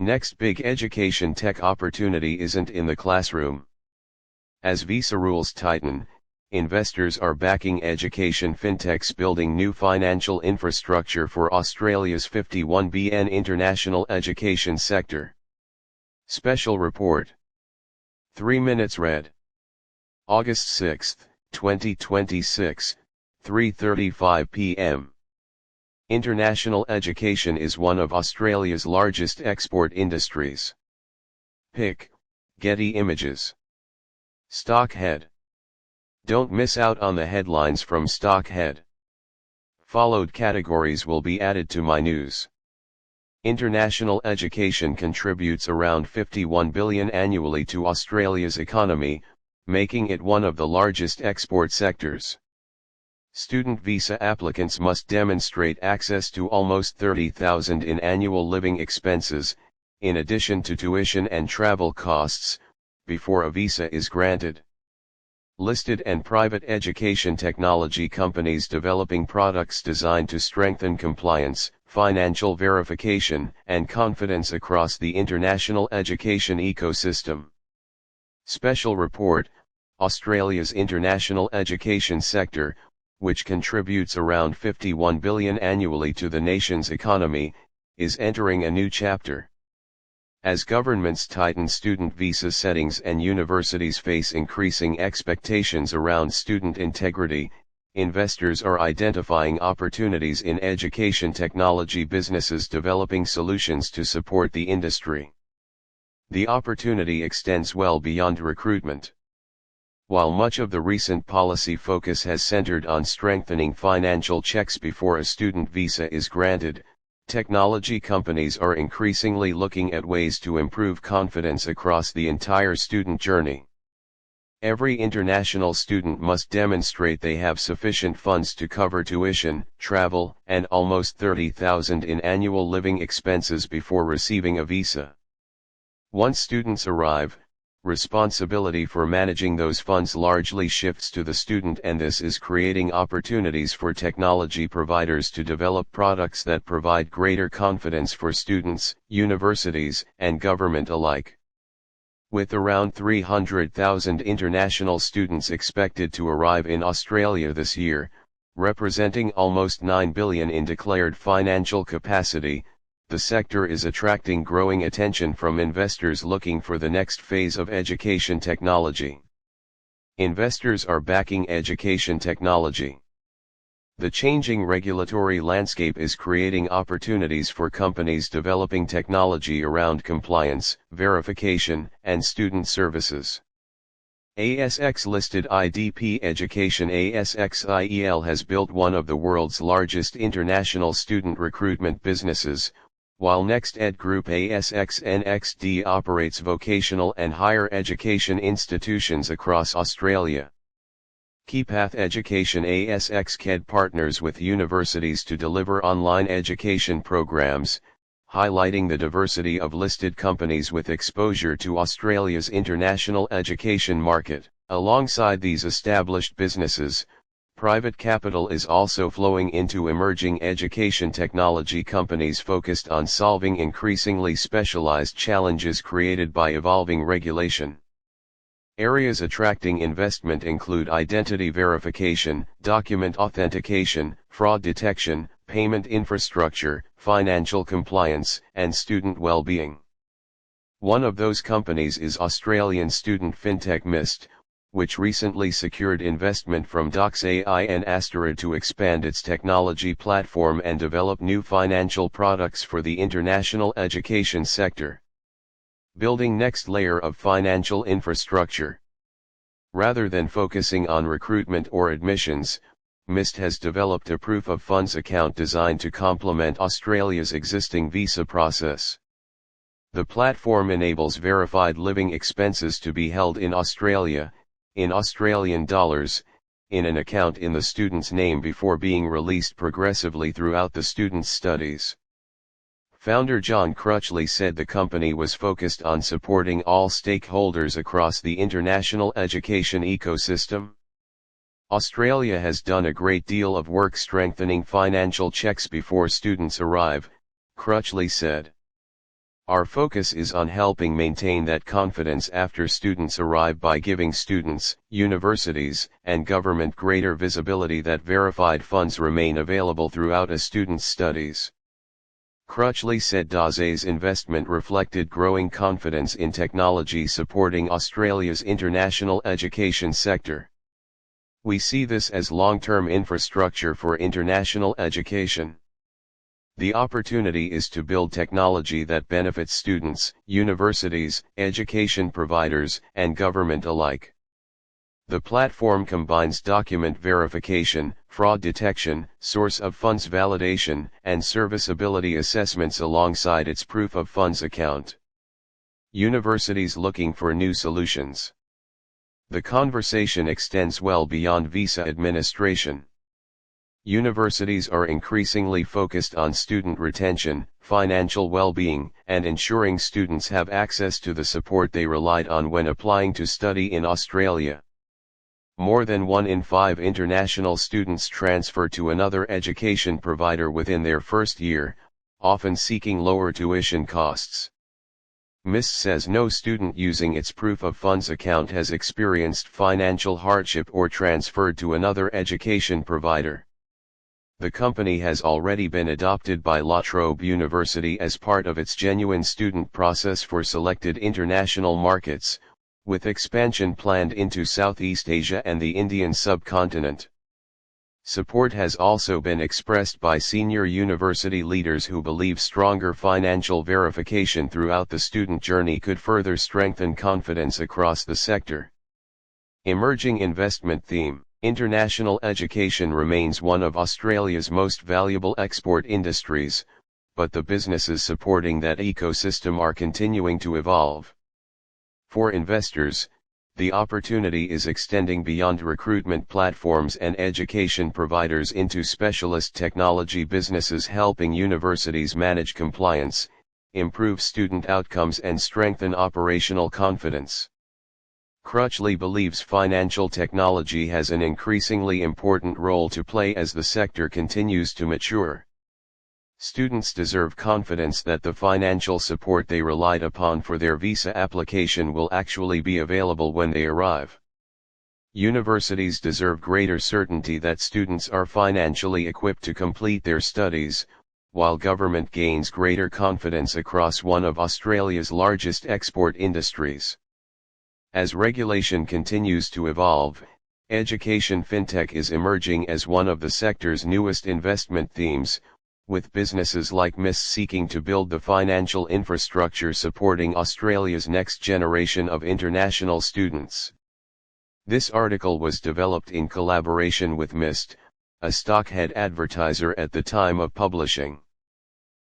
Next big education tech opportunity isn't in the classroom. As visa rules tighten, investors are backing education fintechs building new financial infrastructure for Australia's 51 billion international education sector. Special report. 3 minutes read. August 6, 2026, 3:35 p.m. International education is one of Australia's largest export industries. Pic. Getty Images. Stockhead. Don't miss out on the headlines from Stockhead. Followed categories will be added to my news. International education contributes around 51 billion annually to Australia's economy, making it one of the largest export sectors. Student visa applicants must demonstrate access to almost 30,000 in annual living expenses, in addition to tuition and travel costs, before a visa is granted. Listed and private education technology companies developing products designed to strengthen compliance, financial verification, and confidence across the international education ecosystem. Special report, Australia's international education sector, which contributes around 51 billion annually to the nation's economy, is entering a new chapter. As governments tighten student visa settings and universities face increasing expectations around student integrity, investors are identifying opportunities in education technology businesses developing solutions to support the industry. The opportunity extends well beyond recruitment. While much of the recent policy focus has centered on strengthening financial checks before a student visa is granted, technology companies are increasingly looking at ways to improve confidence across the entire student journey. Every international student must demonstrate they have sufficient funds to cover tuition, travel, and almost 30,000 in annual living expenses before receiving a visa. Once students arrive, responsibility for managing those funds largely shifts to the student, and this is creating opportunities for technology providers to develop products that provide greater confidence for students, universities, and government alike. With around 300,000 international students expected to arrive in Australia this year, representing almost 9 billion in declared financial capacity, the sector is attracting growing attention from investors looking for the next phase of education technology. Investors are backing education technology. The changing regulatory landscape is creating opportunities for companies developing technology around compliance, verification, and student services. ASX-listed IDP Education ASXIEL has built one of the world's largest international student recruitment businesses, while NextEd Group ASX-NXD operates vocational and higher education institutions across Australia. Keypath Education ASX-KED partners with universities to deliver online education programs, highlighting the diversity of listed companies with exposure to Australia's international education market. Alongside these established businesses, private capital is also flowing into emerging education technology companies focused on solving increasingly specialized challenges created by evolving regulation. Areas attracting investment include identity verification, document authentication, fraud detection, payment infrastructure, financial compliance, and student well-being. One of those companies is Australian student fintech Mist, which recently secured investment from Docs AI and Asteroid to expand its technology platform and develop new financial products for the international education sector. Building next layer of financial infrastructure. Rather than focusing on recruitment or admissions, Mist has developed a proof of funds account designed to complement Australia's existing visa process. The platform enables verified living expenses to be held in Australia, in Australian dollars, in an account in the student's name before being released progressively throughout the student's studies. Founder John Crutchley said the company was focused on supporting all stakeholders across the international education ecosystem. Australia has done a great deal of work strengthening financial checks before students arrive, Crutchley said. Our focus is on helping maintain that confidence after students arrive by giving students, universities, and government greater visibility that verified funds remain available throughout a student's studies. Crutchley said Dase's investment reflected growing confidence in technology supporting Australia's international education sector. We see this as long-term infrastructure for international education. The opportunity is to build technology that benefits students, universities, education providers, and government alike. The platform combines document verification, fraud detection, source of funds validation, and serviceability assessments alongside its proof of funds account. Universities looking for new solutions. The conversation extends well beyond visa administration. Universities are increasingly focused on student retention, financial well-being, and ensuring students have access to the support they relied on when applying to study in Australia. More than 1 in 5 international students transfer to another education provider within their first year, often seeking lower tuition costs. MIST says no student using its proof of funds account has experienced financial hardship or transferred to another education provider. The company has already been adopted by La Trobe University as part of its genuine student process for selected international markets, with expansion planned into Southeast Asia and the Indian subcontinent. Support has also been expressed by senior university leaders who believe stronger financial verification throughout the student journey could further strengthen confidence across the sector. Emerging investment theme. International education remains one of Australia's most valuable export industries, but the businesses supporting that ecosystem are continuing to evolve. For investors, the opportunity is extending beyond recruitment platforms and education providers into specialist technology businesses helping universities manage compliance, improve student outcomes and strengthen operational confidence. Crutchley believes financial technology has an increasingly important role to play as the sector continues to mature. Students deserve confidence that the financial support they relied upon for their visa application will actually be available when they arrive. Universities deserve greater certainty that students are financially equipped to complete their studies, while government gains greater confidence across one of Australia's largest export industries. As regulation continues to evolve, education fintech is emerging as one of the sector's newest investment themes, with businesses like MIST seeking to build the financial infrastructure supporting Australia's next generation of international students. This article was developed in collaboration with MIST, a Stockhead advertiser at the time of publishing.